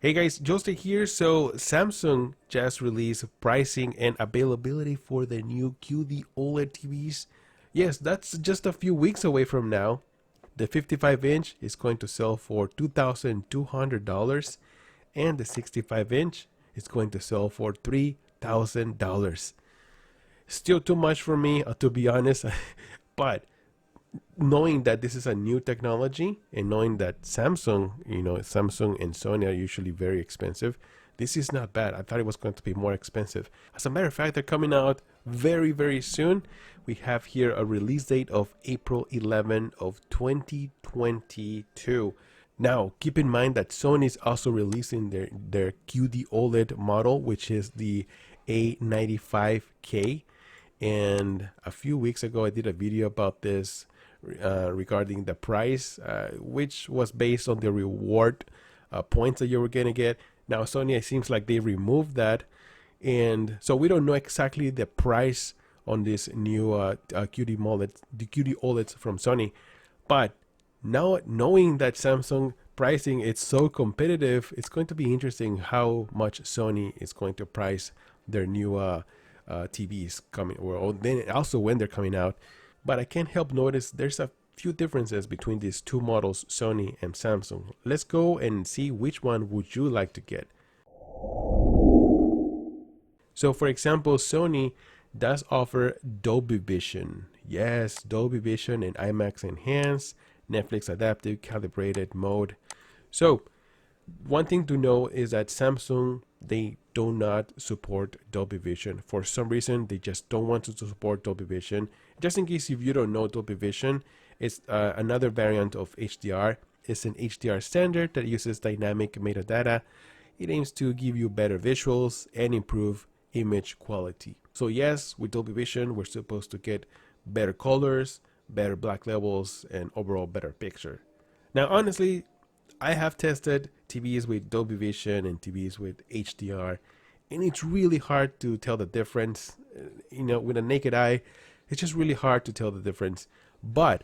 Hey guys, Joseph here. So Samsung just released pricing and availability for the new QD-Oled TVs. Yes, that's just a few weeks away from now. The 55-inch is going to sell for $2,200 and the 65-inch is going to sell for $3,000. Still too much for me, to be honest, but knowing that this is a new technology and knowing that Samsung and Sony are usually very expensive, this is not bad. I thought it was going to be more expensive. As a matter of fact, they're coming out very, very soon. We have here a release date of April 11 of 2022. Now, keep in mind that Sony is also releasing their QD-OLED model, which is the A95K. And a few weeks ago, I did a video about this regarding the price, which was based on the reward points that you were going to get. Now, Sony, it seems like they removed that. And so we don't know exactly the price on this new QD-OLEDs from Sony. But now knowing that Samsung pricing is so competitive, it's going to be interesting how much Sony is going to price their new TVs coming, or then also when they're coming out. But I can't help notice there's a few differences between these two models, Sony and Samsung. Let's go and see which one would you like to get. So for example, Sony does offer Dolby Vision. Yes, Dolby Vision and IMAX Enhanced, Netflix Adaptive Calibrated Mode. So one thing to know is that Samsung, they do not support Dolby Vision. For some reason, they just don't want to support Dolby Vision. Just in case if you don't know, Dolby Vision is another variant of HDR. It's an HDR standard that uses dynamic metadata. It aims to give you better visuals and improve image quality. So yes, with Dolby Vision, we're supposed to get better colors, better black levels, and overall better picture. Now, honestly, I have tested TVs with Dolby Vision and TVs with HDR, and it's really hard to tell the difference. With a naked eye, it's just really hard to tell the difference. But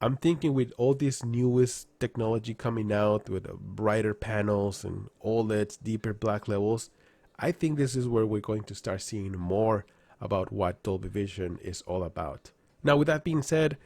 I'm thinking with all this newest technology coming out with brighter panels and OLEDs, deeper black levels, I think this is where we're going to start seeing more about what Dolby Vision is all about. Now, with that being said,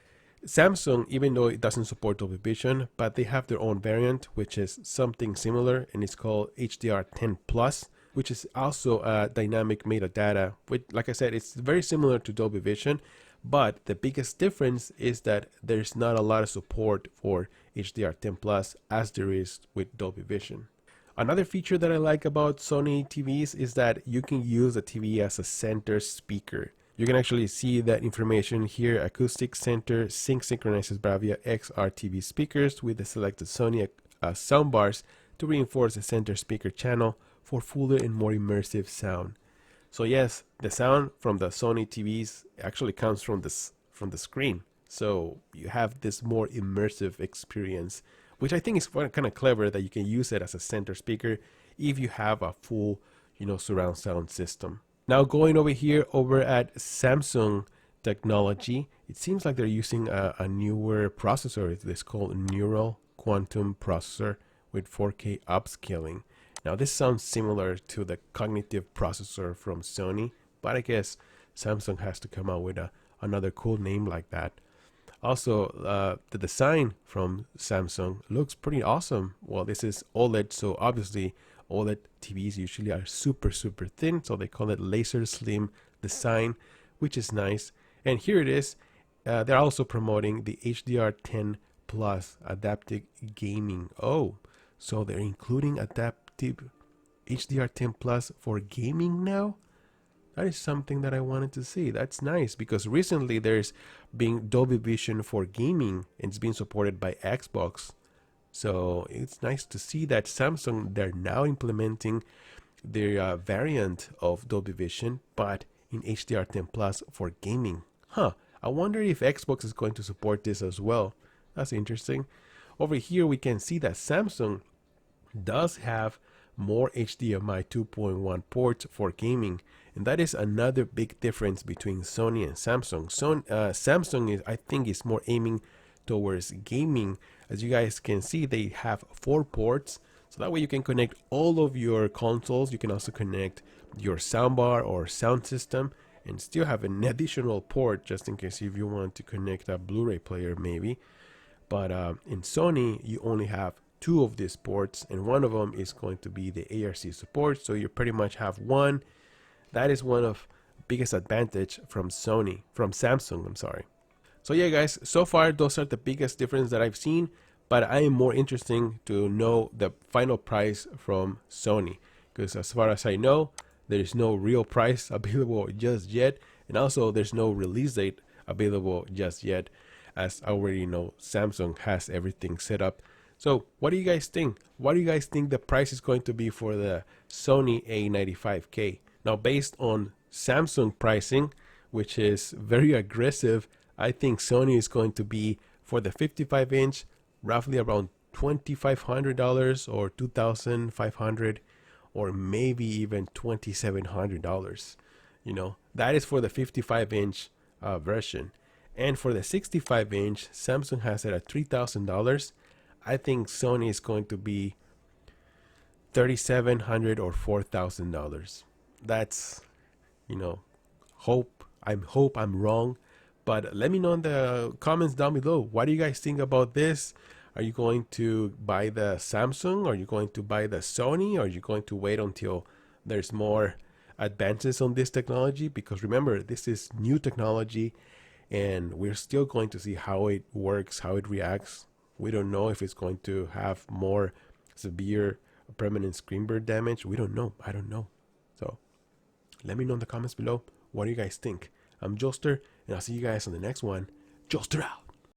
Samsung, even though it doesn't support Dolby Vision, but they have their own variant, which is something similar, and it's called HDR10 Plus, which is also dynamic metadata. Which, like I said, it's very similar to Dolby Vision, but the biggest difference is that there's not a lot of support for HDR10 Plus as there is with Dolby Vision. Another feature that I like about Sony TVs is that you can use the TV as a center speaker. You can actually see that information here. Acoustic center sync synchronizes Bravia XR TV speakers with the selected Sony soundbars to reinforce the center speaker channel for fuller and more immersive sound. So yes, the sound from the Sony TVs actually comes from the screen. So you have this more immersive experience, which I think is kind of clever that you can use it as a center speaker if you have a full, surround sound system. Now going over here over at Samsung technology, it seems like they're using a newer processor. It's called Neural Quantum Processor with 4K upscaling. Now this sounds similar to the cognitive processor from Sony, but I guess Samsung has to come out with another cool name like that. Also, the design from Samsung looks pretty awesome. Well, this is OLED, so obviously OLED TVs usually are super thin, so they call it laser slim design, which is nice. And here it is. They're also promoting the HDR10 Plus adaptive gaming. Oh, so they're including adaptive HDR10 Plus for gaming now? That is something that I wanted to see. That's nice because recently there's been Dolby Vision for gaming and it's being supported by Xbox. So it's nice to see that Samsung, they're now implementing their variant of Dolby Vision, but in HDR10 Plus for gaming. I wonder if Xbox is going to support this as well. That's interesting. Over here, we can see that Samsung does have more HDMI 2.1 ports for gaming, and that is another big difference between Sony and Samsung. Samsung I think is more aiming towards gaming. As you guys can see, they have 4 ports, So that way you can connect all of your consoles. You can also connect your soundbar or sound system and still have an additional port just in case if you want to connect a Blu-ray player maybe. But in Sony, you only have two of these ports, and one of them is going to be the ARC support. So you pretty much have one. That is one of biggest advantage from Samsung, I'm sorry. So yeah, guys, so far those are the biggest difference that I've seen, but I am more interesting to know the final price from Sony, because as far as I know, there is no real price available just yet, and also there's no release date available just yet, as I already know Samsung has everything set up. So what do you guys think? What do you guys think the price is going to be for the Sony A95K? Now, based on Samsung pricing, which is very aggressive, I think Sony is going to be, for the 55-inch, roughly around $2,500 or $2,500, or maybe even $2,700. You know, that is for the 55-inch version. And for the 65-inch, Samsung has it at $3,000. I think Sony is going to be $3,700 or $4,000. That's, you know, hope I'm wrong, but let me know in the comments down below. What do you guys think about this? Are you going to buy the Samsung? Are you going to buy the Sony? Are you going to wait until there's more advances on this technology? Because remember, this is new technology and we're still going to see how it works, how it reacts. We don't know if it's going to have more severe permanent screen burst damage. We don't know. I don't know. So let me know in the comments below. What do you guys think? I'm Joster, and I'll see you guys on the next one. Joster out.